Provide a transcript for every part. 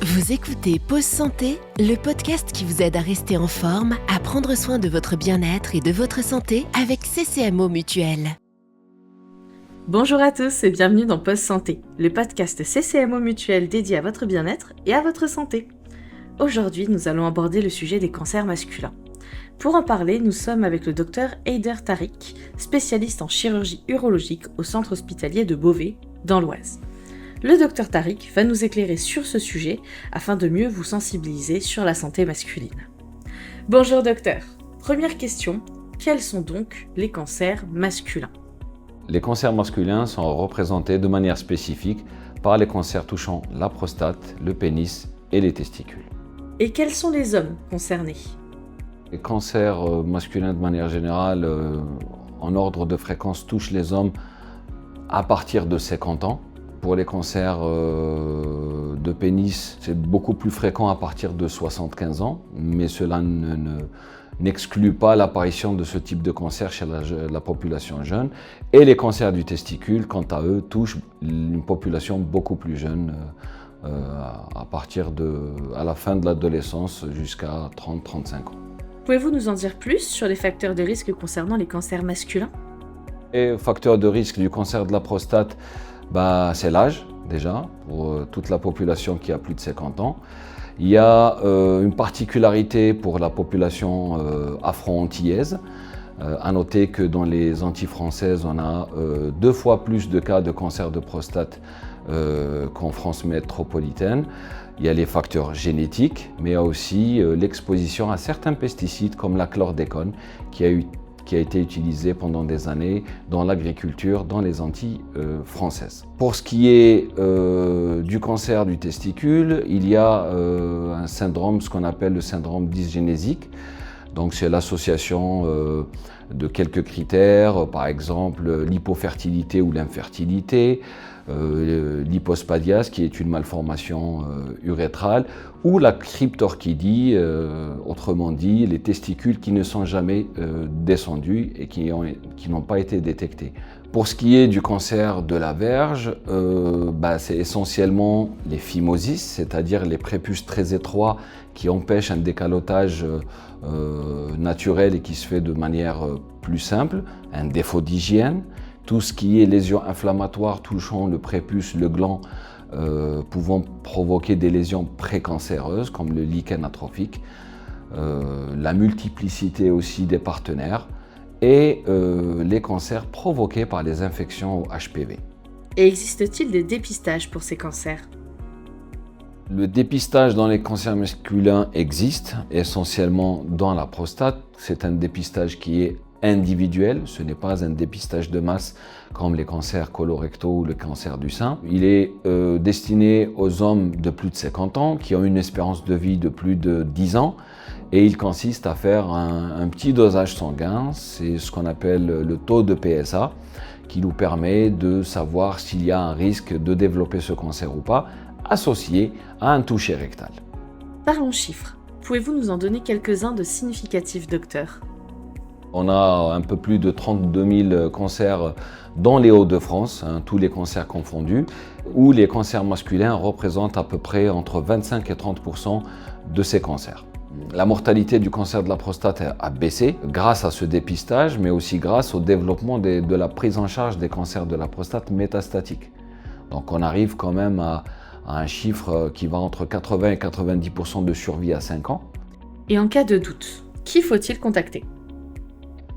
Vous écoutez Pause Santé, le podcast qui vous aide à rester en forme, à prendre soin de votre bien-être et de votre santé avec CCMO Mutuelle. Bonjour à tous et bienvenue dans Pause Santé, le podcast CCMO Mutuelle dédié à votre bien-être et à votre santé. Aujourd'hui, nous allons aborder le sujet des cancers masculins. Pour en parler, nous sommes avec le docteur Heider Tariq, spécialiste en chirurgie urologique au centre hospitalier de Beauvais, dans l'Oise. Le docteur Tariq va nous éclairer sur ce sujet afin de mieux vous sensibiliser sur la santé masculine. Bonjour docteur, première question, quels sont donc les cancers masculins ? Les cancers masculins sont représentés de manière spécifique par les cancers touchant la prostate, le pénis et les testicules. Et quels sont les hommes concernés ? Les cancers masculins de manière générale, en ordre de fréquence, touchent les hommes à partir de 50 ans. Pour les cancers de pénis, c'est beaucoup plus fréquent à partir de 75 ans, mais cela n'exclut pas l'apparition de ce type de cancer chez la population jeune. Et les cancers du testicule, quant à eux, touchent une population beaucoup plus jeune, à la fin de l'adolescence jusqu'à 30-35 ans. Pouvez-vous nous en dire plus sur les facteurs de risque concernant les cancers masculins ? Les facteurs de risque du cancer de la prostate, c'est l'âge déjà, pour toute la population qui a plus de 50 ans. Il y a une particularité pour la population afro-antillaise. À noter que dans les Antilles françaises, on a 2 fois plus de cas de cancer de prostate qu'en France métropolitaine. Il y a les facteurs génétiques, mais il y a aussi l'exposition à certains pesticides comme la chlordécone qui a été utilisé pendant des années dans l'agriculture dans les Antilles françaises. Pour ce qui est du cancer du testicule, il y a un syndrome, ce qu'on appelle le syndrome dysgénésique. Donc c'est l'association de quelques critères, par exemple l'hypofertilité ou l'infertilité, l'hypospadias qui est une malformation urétrale, ou la cryptorchidie, autrement dit les testicules qui ne sont jamais descendus et qui n'ont pas été détectés. Pour ce qui est du cancer de la verge, c'est essentiellement les phimosis, c'est-à-dire les prépuces très étroits qui empêchent un décalotage naturel et qui se fait de manière plus simple, un défaut d'hygiène. Tout ce qui est lésions inflammatoires touchant le prépuce, le gland, pouvant provoquer des lésions précancéreuses comme le lichen atrophique, la multiplicité aussi des partenaires et les cancers provoqués par les infections au HPV. Et existe-t-il des dépistages pour ces cancers ? Le dépistage dans les cancers masculins existe, essentiellement dans la prostate. C'est un dépistage qui est individuel, ce n'est pas un dépistage de masse comme les cancers colorectaux ou le cancer du sein. Il est destiné aux hommes de plus de 50 ans qui ont une espérance de vie de plus de 10 ans et il consiste à faire un petit dosage sanguin, c'est ce qu'on appelle le taux de PSA qui nous permet de savoir s'il y a un risque de développer ce cancer ou pas, associé à un toucher rectal. Parlons chiffres. Pouvez-vous nous en donner quelques-uns de significatifs, docteur ? On a un peu plus de 32 000 cancers dans les Hauts-de-France, tous les cancers confondus, où les cancers masculins représentent à peu près entre 25 et 30% de ces cancers. La mortalité du cancer de la prostate a baissé grâce à ce dépistage, mais aussi grâce au développement de la prise en charge des cancers de la prostate métastatiques. Donc on arrive quand même à un chiffre qui va entre 80 et 90% de survie à 5 ans. Et en cas de doute, qui faut-il contacter ?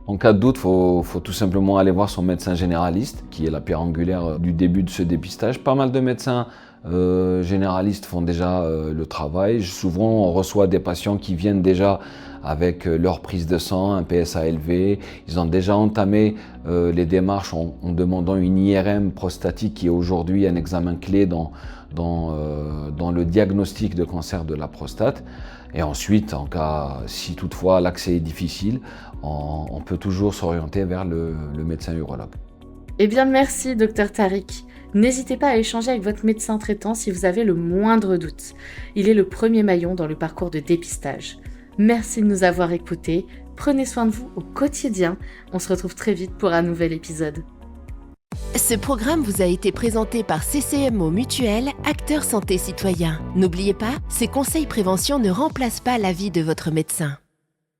En cas de doute, il faut tout simplement aller voir son médecin généraliste, qui est la pierre angulaire du début de ce dépistage. Pas mal de médecins généralistes font déjà le travail. Souvent, on reçoit des patients qui viennent déjà avec leur prise de sang, un PSA élevé. Ils ont déjà entamé les démarches en demandant une IRM prostatique, qui est aujourd'hui un examen clé dans le diagnostic de cancer de la prostate. Et ensuite, si toutefois l'accès est difficile, on peut toujours s'orienter vers le médecin urologue. Eh bien, merci, docteur Tariq. N'hésitez pas à échanger avec votre médecin traitant si vous avez le moindre doute. Il est le premier maillon dans le parcours de dépistage. Merci de nous avoir écoutés. Prenez soin de vous au quotidien. On se retrouve très vite pour un nouvel épisode. Ce programme vous a été présenté par CCMO Mutuelle, acteur santé citoyen. N'oubliez pas, ces conseils prévention ne remplacent pas l'avis de votre médecin.